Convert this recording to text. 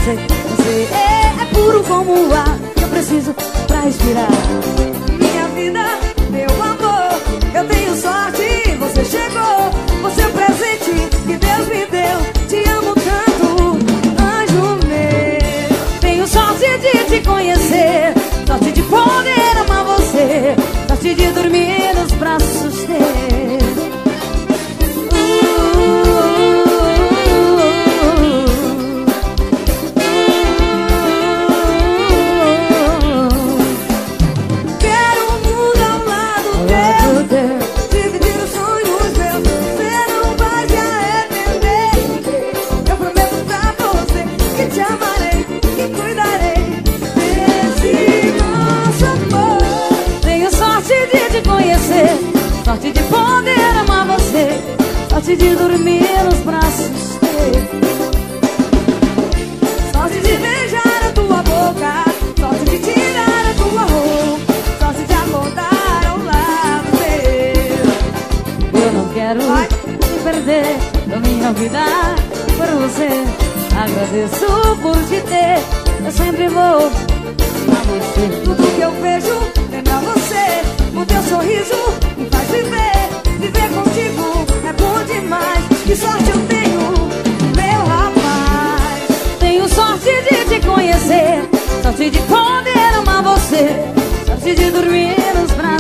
você. Você é puro como o ar que eu preciso pra respirar. Minha vida, meu amor, eu tenho sorte, você chegou. Você é o presente que Deus me deu. Te amo tanto, anjo meu. Tenho sorte de te conhecer, sorte de poder amar você, sorte de dormir nos braços teus. Quero um mundo ao lado teu, dividir os sonhos meus. Você não vai se arrepender. Eu prometo pra você que te amarei, que cuidarei desse nosso amor. Tenho sorte de te conhecer, sorte de poder amar você, sorte de dormir nos braços teus. Sorte de beijar a tua boca, sorte de tirar a tua roupa, sorte de acordar ao lado teu. Eu não quero te perder, da minha vida por você. Agradeço por te ter, eu sempre vou a você. Tudo que eu vejo lembra você, o teu sorriso me faz viver. Viver contigo é bom demais, que sorte eu tenho, meu rapaz. Tenho sorte de te conhecer, sorte de poder amar você, sorte de dormir nos braços.